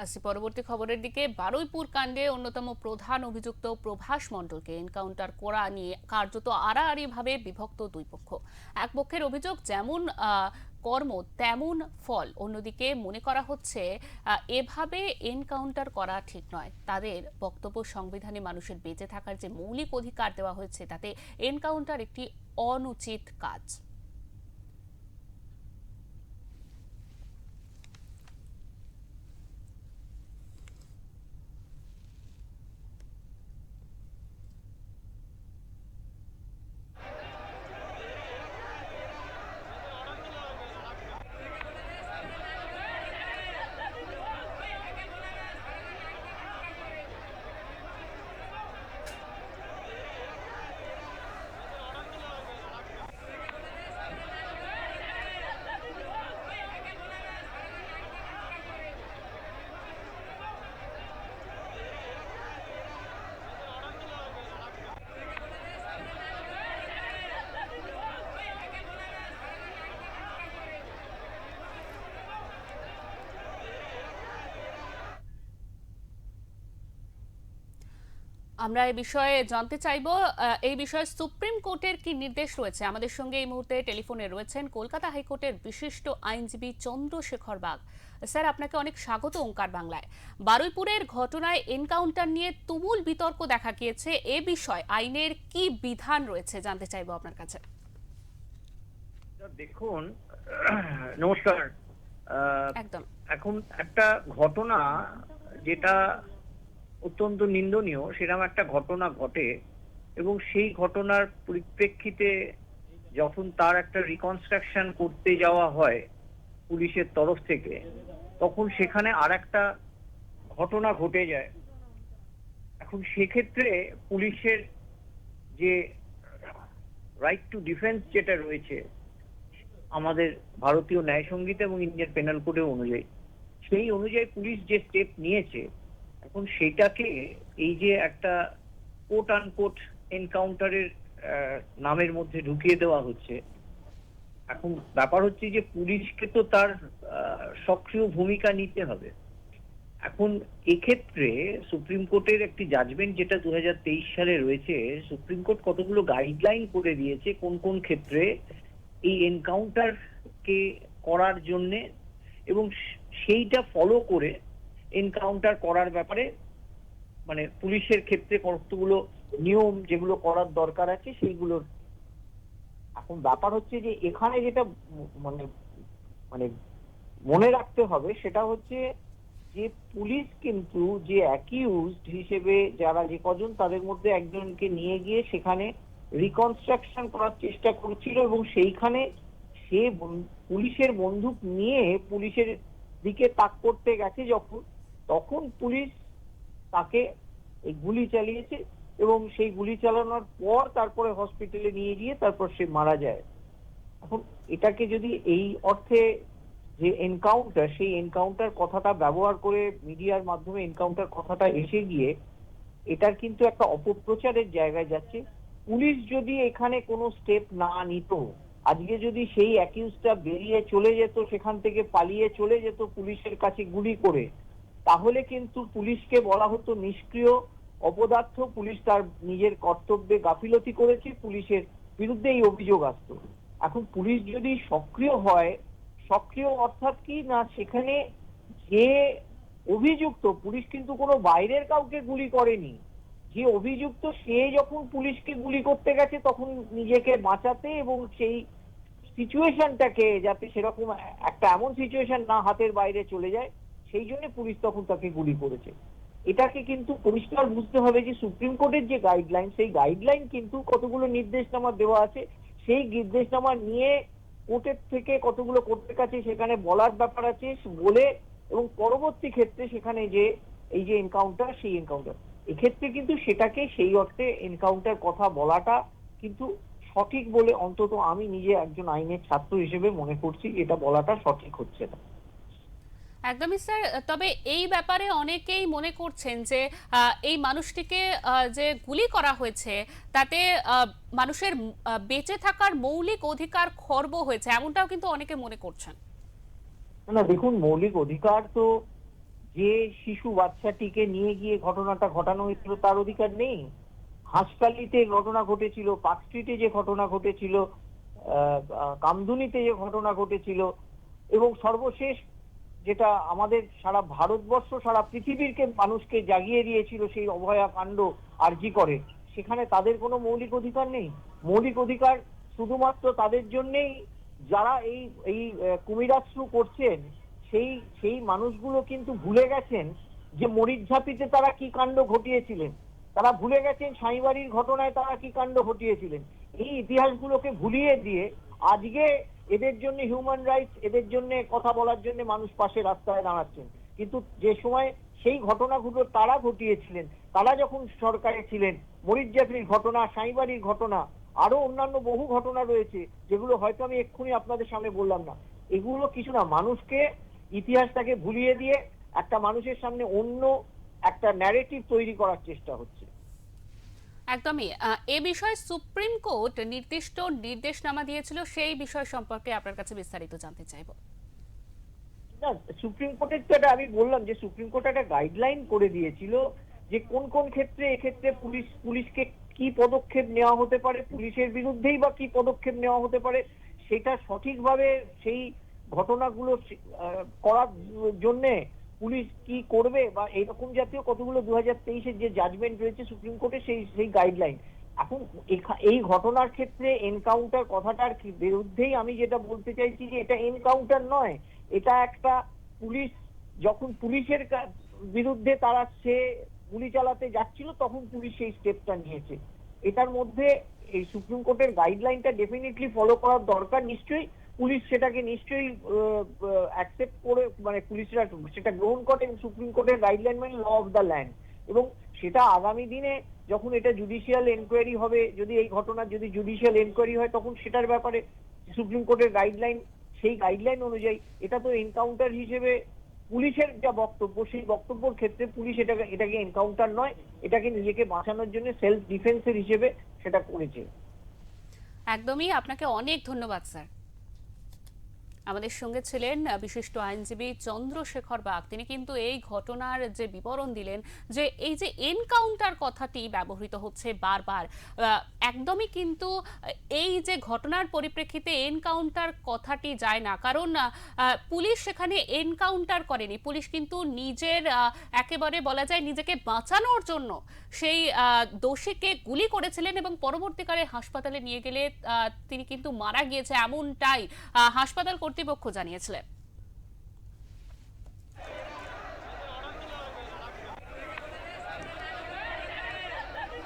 আসছি পরবর্তী খবরের দিকে। বারুইপুর কাণ্ডে অন্যতম প্রধান অভিযুক্ত প্রভাস মণ্ডলকে এনকাউন্টার করা নিয়ে কার্যত আড়াআড়িভাবে বিভক্ত দুই পক্ষ। এক পক্ষের অভিযোগ যেমন কর্ম তেমন ফল, অন্যদিকে মনে করা হচ্ছে এভাবে এনকাউন্টার করা ঠিক নয়। তাদের বক্তব্য, সংবিধানে মানুষের বেঁচে থাকার যে মৌলিক অধিকার দেওয়া হয়েছে তাতে এনকাউন্টার একটি অনুচিত কাজ। আমরা এই বিষয়ে জানতে চাইব, এই বিষয়ে সুপ্রিম কোর্টের কি নির্দেশ রয়েছে। আমাদের সঙ্গে এই মুহূর্তে টেলিফোনে রয়েছেন কলকাতা হাইকোর্টের বিশিষ্ট আইনজীবী চন্দ্রশেখর বাগ। স্যার, আপনাকে অনেক স্বাগত ওঙ্কার বাংলায়। বারুইপুরের ঘটনায় এনকাউন্টার নিয়ে তুমুল বিতর্ক দেখা গিয়েছে, এ বিষয়ে আইনের কি বিধান রয়েছে জানতে চাইব আপনার কাছে। দেখুন, নমস্কার। একদম। এখন একটা ঘটনা যেটা অত্যন্ত নিন্দনীয়, সেরকম একটা ঘটনা ঘটে এবং সেই ঘটনার পরিপ্রেক্ষিতে যখন তার একটা রিকনস্ট্রাকশন করতে যাওয়া হয় পুলিশের তরফ থেকে, তখন সেখানে আর একটা ঘটনা ঘটে যায়। এখন সেক্ষেত্রে পুলিশের যে রাইট টু ডিফেন্স যেটা রয়েছে আমাদের ভারতীয় ন্যায় সংহিতা এবং ইন্ডিয়ান পেনাল কোডের অনুযায়ী, সেই অনুযায়ী পুলিশ যে স্টেপ নিয়েছে, এখন সেটাকে এই যে একটা কোট আনকোট এনকাউন্টারের নামের মধ্যে ঢুকিয়ে দেওয়া হচ্ছে। এখন ব্যাপার হচ্ছে যে পুলিশকে তো তার সক্রিয় ভূমিকা নিতে হবে। এখন এক্ষেত্রে সুপ্রিম কোর্টের একটি জাজমেন্ট যেটা 2023 সালে রয়েছে, সুপ্রিম কোর্ট কতগুলো গাইডলাইন করে দিয়েছে কোন কোন ক্ষেত্রে এই এনকাউন্টার কে করার জন্য, এবং সেইটা ফলো করে এনকাউন্টার করার ব্যাপারে মানে পুলিশের ক্ষেত্রে কতগুলো নিয়ম যেগুলো করার দরকার আছে সেইগুলোর। এখন ব্যাপার হচ্ছে যে এখানে যেটা মানে মানে মনে রাখতে হবে সেটা হচ্ছে যে পুলিশ কিন্তু যে অ্যাকিউজড হিসেবে যারা যে কজন, তাদের মধ্যে একজনকে নিয়ে গিয়ে সেখানে রিকনস্ট্রাকশন করার চেষ্টা করছিল এবং সেইখানে সে পুলিশের বন্দুক নিয়ে পুলিশের দিকে তাক করতে গেছে যখন, তখন পুলিশ তাকে এই গুলি চালিয়েছে এবং সেই গুলি চালানোর পর তারপরে হসপিটালে নিয়ে গিয়ে তারপর সে মারা যায়। এখন এটাকে যদি এই অর্থে যে এনকাউন্টার, সেই এনকাউন্টার কথাটা ব্যবহার করে মিডিয়ার মাধ্যমে এনকাউন্টার কথাটা এসে গিয়ে এটার কিন্তু একটা অপপ্রচারের জায়গায় যাচ্ছে। পুলিশ যদি এখানে কোনো স্টেপ না নিত, আজকে যদি সেই অ্যাকিউজটা বেরিয়ে চলে যেত, সেখান থেকে পালিয়ে চলে যেত পুলিশের কাছে গুলি করে, তাহলে কিন্তু পুলিশকে বলা হতো নিষ্ক্রিয়, অপদার্থ, পুলিশ তার নিজের কর্তব্যে গাফিলতি করেছে, পুলিশের বিরুদ্ধে এই অভিযোগ আসতো। এখন পুলিশ যদি সক্রিয় হয়, সক্রিয় অর্থাৎ কি না, সেখানে যে অভিযুক্ত, পুলিশ কিন্তু কোনো বাইরের কাউকে গুলি করেনি, যে অভিযুক্ত সে যখন পুলিশকে গুলি করতে গেছে তখন নিজেকে বাঁচাতে এবং সেই সিচুয়েশনটাকে যাতে সেরকম একটা এমন সিচুয়েশন না হাতের বাইরে চলে যায়, সেই জন্য পুলিশ তখন তাকে গুলি করেছে। এটাকে কিন্তু পরিষ্কার বুঝতে হবে যে সুপ্রিম কোর্টের যে গাইডলাইন, সেই গাইডলাইন কিন্তু কতগুলো নির্দেশনামা দেওয়া আছে, সেই নির্দেশনামা নিয়ে কোর্টের থেকে কতগুলো কোর্টের কাছে সেখানে বলার ব্যাপার আছে বলে, এবং পরবর্তী ক্ষেত্রে সেখানে যে এই যে এনকাউন্টার, সেই এনকাউন্টার এক্ষেত্রে কিন্তু সেটাকে সেই অর্থে এনকাউন্টার কথা বলাটা কিন্তু সঠিক বলে অন্তত আমি নিজে একজন আইনের ছাত্র হিসেবে মনে করছি এটা বলাটা সঠিক হচ্ছে না। একদমই স্যার। তবে এই ব্যাপারে অনেকেই মনে করছেন যে এই মানুষটিকে যে গুলি করা হয়েছে তাতে মানুষের বেঁচে থাকার মৌলিক অধিকার খর্ব হয়েছে, এমনটাও কিন্তু অনেকে মনে করছেন। না দেখুন, মৌলিক অধিকার তো যে শিশু বাচ্চাটিকে নিয়ে গিয়ে ঘটনাটা ঘটানো হয়েছিল তার অধিকার নেই? হাঁসখালিতে ঘটনা ঘটেছিল, পার্ক স্ট্রিটে যে ঘটনা ঘটেছিল, কামদুনিতে যে ঘটনা ঘটেছিল, এবং সর্বশেষ যেটা আমাদের সারা ভারতবর্ষ সারা পৃথিবীরকে মানুষকে জাগিয়ে দিয়েছিল সেই অভয়া কাণ্ড আরজি করে, সেখানে তাদের কোনো মৌলিক অধিকার নেই? মৌলিক অধিকার শুধুমাত্র তাদের জন্যেই যারা এই এই কুমিরাশ্রু করছেন, সেই সেই মানুষগুলো কিন্তু ভুলে গেছেন যে মরিচঝাপিতে তারা কি কাণ্ড ঘটিয়েছিলেন। তারা ভুলে গেছেন সাঁইবাড়ির ঘটনায় তারা কি কাণ্ড ঘটিয়েছিলেন। এই ইতিহাসগুলোকে ভুলিয়ে দিয়ে আজকে এদের জন্য হিউম্যান রাইটস, এদের জন্য কথা বলার জন্য মানুষ পাশে রাস্তায় দাঁড়াচ্ছেন। কিন্তু যে সময় সেই ঘটনাগুলো তারা ঘটিয়েছিলেন, তারা যখন সরকারে ছিলেন, মরিচঝাপির ঘটনা, সাঁইবাড়ির ঘটনা, আরো অন্যান্য বহু ঘটনা রয়েছে যেগুলো হয়তো আমি এক্ষুনি আপনাদের সামনে বললাম না। এগুলো কিছু না, মানুষকে ইতিহাসটাকে ভুলিয়ে দিয়ে একটা মানুষের সামনে অন্য একটা ন্যারেটিভ তৈরি করার চেষ্টা হচ্ছে। একদমই। এ বিষয়ে সুপ্রিম কোর্ট নির্দিষ্ট নির্দেশনামা দিয়েছিল, সেই বিষয় সম্পর্কে আপনার কাছে বিস্তারিত জানতে চাইবো। না, সুপ্রিম কোর্টের তো এটা আমি বললাম যে সুপ্রিম কোর্ট একটা গাইডলাইন করে দিয়েছিল যে কোন কোন ক্ষেত্রে এক্ষেত্রে পুলিশকে কি পদক্ষেপ নেওয়া হতে পারে, পুলিশের বিরুদ্ধেই বা কি পদক্ষেপ নেওয়া হতে পারে, সেটা সঠিকভাবে সেই ঘটনাগুলো করার জন্যে পুলিশ কি করবে বা এইরকম জাতীয় কতগুলো 2023-এর যে জাজমেন্ট রয়েছে সুপ্রিম কোর্টে, সেই সেই গাইডলাইন। এখন এই ঘটনার ক্ষেত্রে এনকাউন্টার কথাটার বিরুদ্ধেই আমি যেটা বলতে চাইছি যে এটা এনকাউন্টার নয়, এটা একটা পুলিশ যখন পুলিশের বিরুদ্ধে তারা সে গুলি চালাতে যাচ্ছিল তখন পুলিশ সেই স্টেপটা নিয়েছে। এটার মধ্যে এই সুপ্রিম কোর্টের গাইডলাইনটা ডেফিনেটলি ফলো করার দরকার। নিশ্চয়ই পুলিশ সেটাকে নিশ্চয়ই অ্যাকসেপ্ট করে, মানে পুলিশরা সেটা গ্রহণ করে, এবং সুপ্রিম কোর্টের গাইডলাইন মানে ল অফ দ্য ল্যান্ড, এবং সেটা আগামী দিনে যখন এটা জুডিশিয়াল এনকোয়ারি হবে, যদি এই ঘটনার যদি জুডিশিয়াল এনকোয়ারি হয় তখন সেটার ব্যাপারে সুপ্রিম কোর্টের গাইডলাইন, সেই গাইডলাইন অনুযায়ী এটা তো এনকাউন্টার হিসেবে পুলিশের যা বক্তব্য, সেই বক্তব্যের ক্ষেত্রে পুলিশ এটাকে এনকাউন্টার নয়, এটাকে নিজেকে বাঁচানোর জন্য সেলফ ডিফেন্সের হিসেবে সেটা করেছে। একদমই, আপনাকে অনেক ধন্যবাদ স্যার। আমাদের সঙ্গে ছিলেন বিশিষ্ট আইনজীবী চন্দ্রশেখর বাগ। তিনি কিন্তু এই ঘটনার যে বিবরণ দিলেন, যে এই যে এনকাউন্টার কথাটি ব্যবহৃত হচ্ছে বারবার, একদমই কিন্তু এই যে ঘটনার পরিপ্রেক্ষিতে এনকাউন্টার কথাটি যায় না, কারণ পুলিশ সেখানে এনকাউন্টার করেনি। পুলিশ কিন্তু নিজের একেবারে বলা যায় নিজেকে বাঁচানোর জন্য সেই দোষীকে গুলি করেছিলেন, এবং পরবর্তীকালে হাসপাতালে নিয়ে গেলে তিনি কিন্তু মারা গিয়েছে, এমনটাই হাসপাতাল কর্তৃপক্ষ জানিয়েছিলেন।